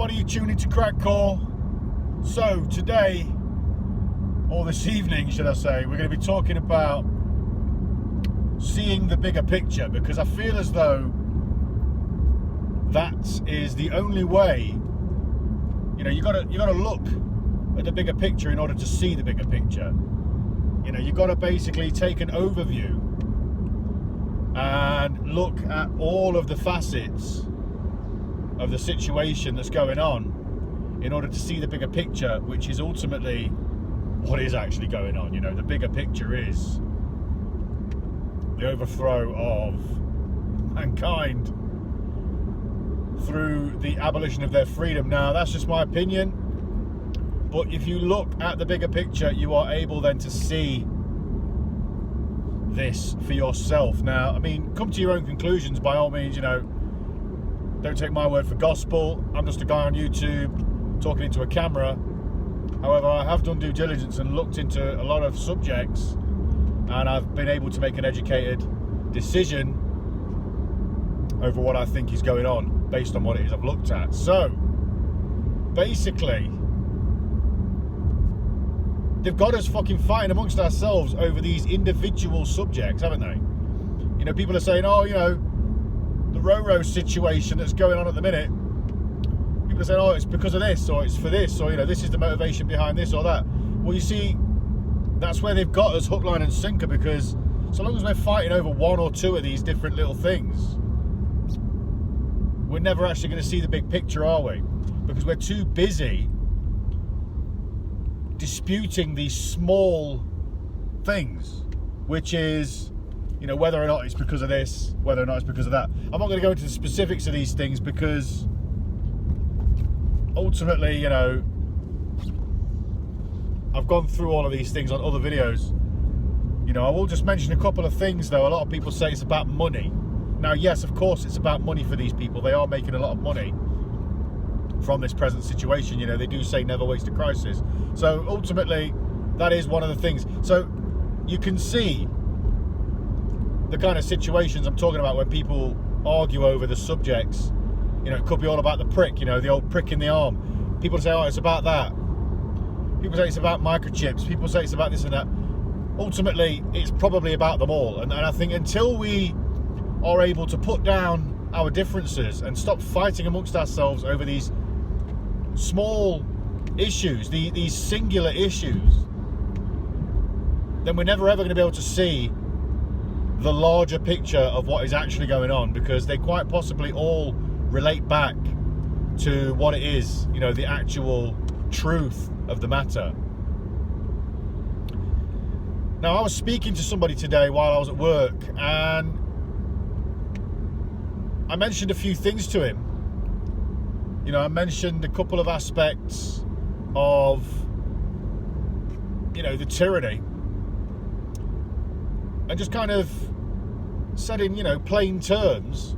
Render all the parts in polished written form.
everybody, you tune into Crack Core. So today, or this evening should I say, we're going to be talking about seeing the bigger picture, because I feel as though that is the only way. You know, you gotta look at the bigger picture in order to see the bigger picture. You know, you got to basically take an overview and look at all of the facets of the situation that's going on in order to see the bigger picture, which is ultimately what is actually going on. You know, the bigger picture is the overthrow of mankind through the abolition of their freedom. Now, that's just my opinion, but if you look at the bigger picture, you are able then to see this for yourself. Now, I mean, come to your own conclusions by all means. You know, don't take my word for gospel. I'm just a guy on YouTube talking into a camera. However, I have done due diligence and looked into a lot of subjects, and I've been able to make an educated decision over what I think is going on based on what it is I've looked at. So basically, they've got us fucking fighting amongst ourselves over these individual subjects, haven't they? You know, people are saying, oh, you know, the Roro situation that's going on at the minute, people are saying, oh, it's because of this, or it's for this, or, you know, this is the motivation behind this or that. Well, you see, that's where they've got us hook, line and sinker, because so long as we're fighting over one or two of these different little things, we're never actually going to see the big picture, are we? Because we're too busy disputing these small things, which is, you know, whether or not it's because of this, whether or not it's because of that. I'm not going to go into the specifics of these things, because ultimately, you know, I've gone through all of these things on other videos. You know, I will just mention a couple of things though. A lot of people say it's about money. Now, yes, of course it's about money for these people. They are making a lot of money from this present situation. You know, they do say never waste a crisis. So ultimately, that is one of the things. So you can see the kind of situations I'm talking about when people argue over the subjects. You know, it could be all about the prick, you know, the old prick in the arm. People say, oh, it's about that. People say it's about microchips. People say it's about this and that. Ultimately, it's probably about them all. And I think until we are able to put down our differences and stop fighting amongst ourselves over these small issues, these singular issues, then we're never ever going to be able to see the larger picture of what is actually going on, because they quite possibly all relate back to what it is, you know, the actual truth of the matter. Now, I was speaking to somebody today while I was at work, and I mentioned a few things to him. You know, I mentioned a couple of aspects of, you know, the tyranny, and just kind of said in, you know, plain terms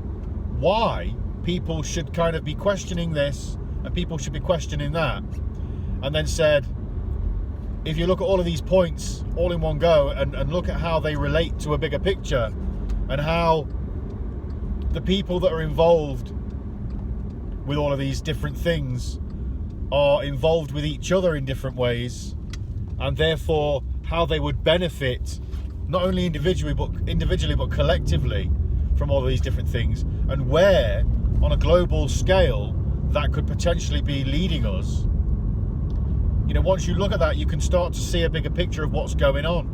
why people should kind of be questioning this and people should be questioning that. And then said, if you look at all of these points all in one go and look at how they relate to a bigger picture, and how the people that are involved with all of these different things are involved with each other in different ways, and therefore how they would benefit not only individually but collectively from all of these different things, and where on a global scale that could potentially be leading us. You know, once you look at that, you can start to see a bigger picture of what's going on.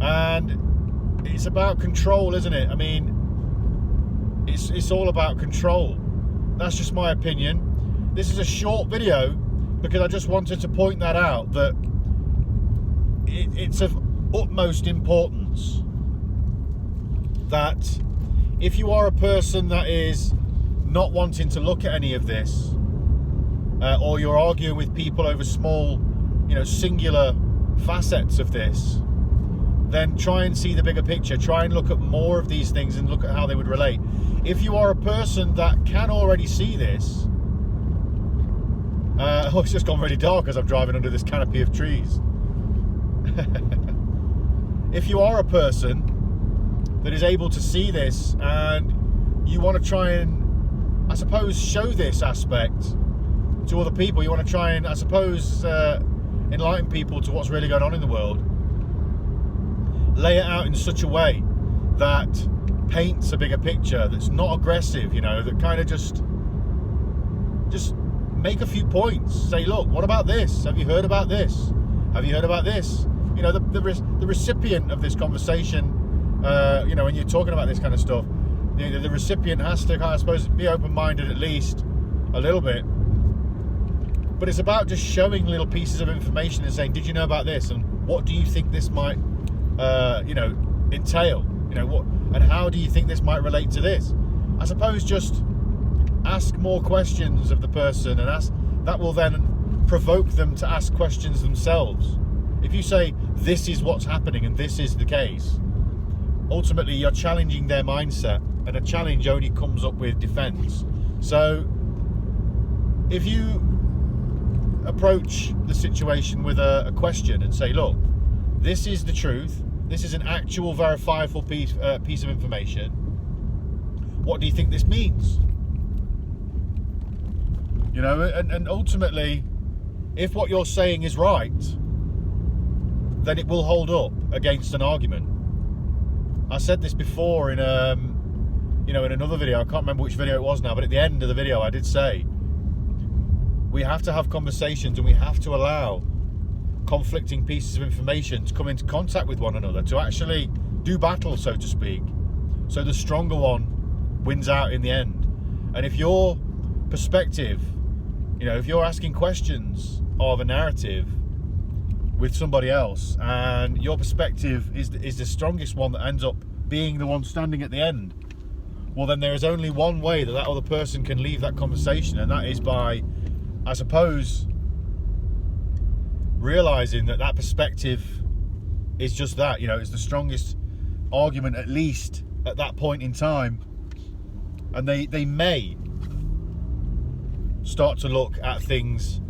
And it's about control, isn't it? I mean, it's all about control. That's just my opinion. This is a short video because I just wanted to point that out, that it's of utmost importance that if you are a person that is not wanting to look at any of this, or you're arguing with people over small, you know, singular facets of this, then try and see the bigger picture. Try and look at more of these things and look at how they would relate. If you are a person that can already see this, oh, it's just gone really dark as I'm driving under this canopy of trees. If you are a person that is able to see this and you want to try and I suppose, show this aspect to other people. You want to try and, I suppose, enlighten people to what's really going on in the world. Lay it out in such a way that paints a bigger picture, that's not aggressive, you know, that kind of just make a few points. Say, look, what about this? Have you heard about this? Have you heard about this? You know, the recipient of this conversation, you know, when you're talking about this kind of stuff, the recipient has to, I suppose, be open-minded at least a little bit. But it's about just showing little pieces of information and saying, did you know about this? And what do you think this might, you know, entail? You know, what, and how do you think this might relate to this? I suppose just ask more questions of the person, and that will then provoke them to ask questions themselves. If you say, this is what's happening and this is the case, ultimately you're challenging their mindset, and a challenge only comes up with defense. So if you approach the situation with a question and say, look, this is the truth, this is an actual verifiable piece of information, what do you think this means? You know, and ultimately, if what you're saying is right, then it will hold up against an argument. I said this before in you know, in another video. I can't remember which video it was now, but at the end of the video I did say we have to have conversations, and we have to allow conflicting pieces of information to come into contact with one another, to actually do battle, so to speak, so the stronger one wins out in the end. And if your perspective, you know, if you're asking questions of a narrative with somebody else, and your perspective is the strongest one that ends up being the one standing at the end, well, then there is only one way that other person can leave that conversation, and that is by, I suppose, realizing that perspective is just that, you know, it's the strongest argument, at least at that point in time, and they may start to look at things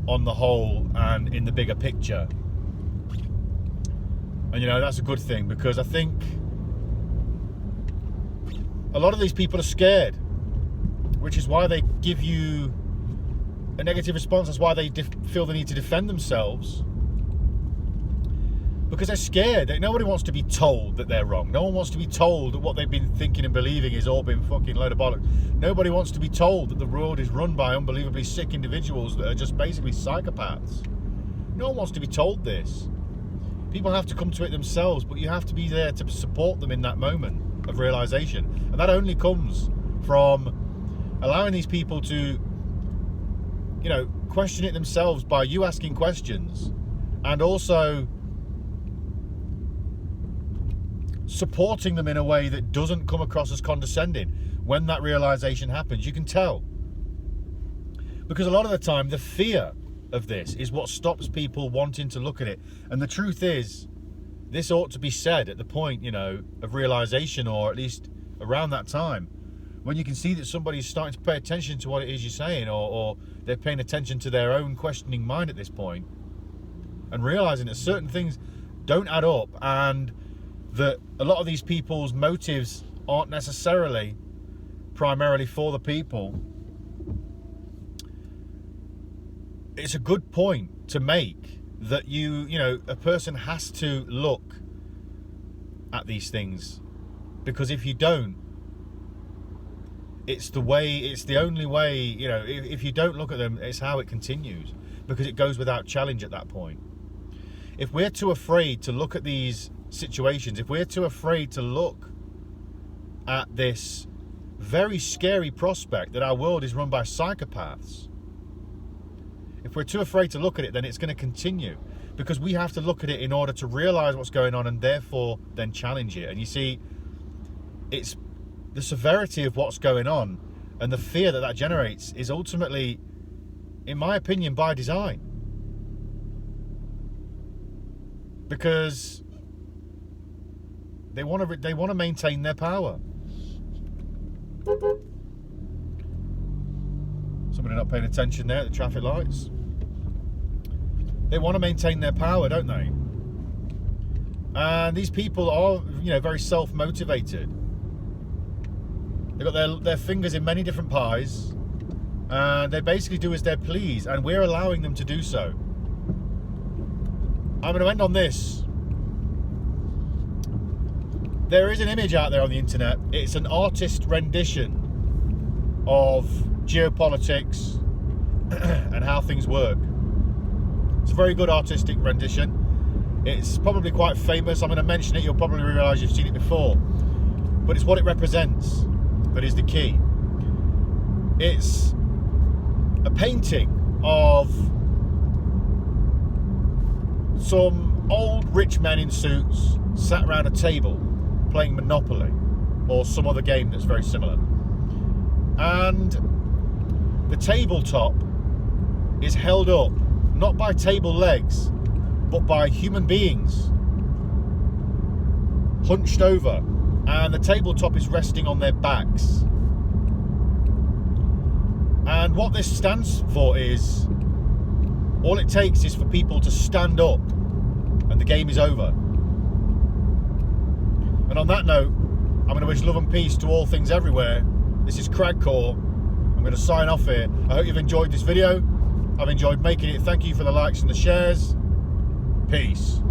on the whole and in the bigger picture. And, you know, that's a good thing, because I think a lot of these people are scared, which is why they give you a negative response. That's why they feel the need to defend themselves, because they're scared. Nobody wants to be told that they're wrong. No one wants to be told that what they've been thinking and believing is all been fucking load of bollocks. Nobody wants to be told that the world is run by unbelievably sick individuals that are just basically psychopaths. No one wants to be told this. People have to come to it themselves, but you have to be there to support them in that moment of realization. And that only comes from allowing these people to, you know, question it themselves by you asking questions, and also supporting them in a way that doesn't come across as condescending. When that realization happens, you can tell. Because a lot of the time, the fear of this is what stops people wanting to look at it. And the truth is, this ought to be said at the point, you know, of realization, or at least around that time, when you can see that somebody's starting to pay attention to what it is you're saying, or they're paying attention to their own questioning mind at this point, and realizing that certain things don't add up, and that a lot of these people's motives aren't necessarily primarily for the people. It's a good point to make that you know, a person has to look at these things, because if you don't, it's the only way, you know, if you don't look at them, it's how it continues, because it goes without challenge at that point. If we're too afraid to look at these situations, if we're too afraid to look at this very scary prospect that our world is run by psychopaths, if we're too afraid to look at it, then it's going to continue, because we have to look at it in order to realize what's going on, and therefore then challenge it. And you see, it's the severity of what's going on and the fear that generates is ultimately, in my opinion, by design. Because they want to maintain their power. Somebody not paying attention there at the traffic lights. They want to maintain their power, don't they? And these people are, you know, very self-motivated. They've got their fingers in many different pies, and they basically do as they please, and we're allowing them to do so. I'm going to end on this. There is an image out there on the internet. It's an artist rendition of geopolitics and how things work. It's a very good artistic rendition. It's probably quite famous. I'm going to mention it. You'll probably realise you've seen it before. But it's what it represents that is the key. It's a painting of some old rich men in suits sat around a table playing Monopoly or some other game that's very similar. And the tabletop is held up not by table legs but by human beings hunched over, and the tabletop is resting on their backs. And what this stands for is, all it takes is for people to stand up and the game is over. And on that note, I'm going to wish love and peace to all things everywhere. This is Cragcore. I'm going to sign off here. I hope you've enjoyed this video. I've enjoyed making it. Thank you for the likes and the shares. Peace.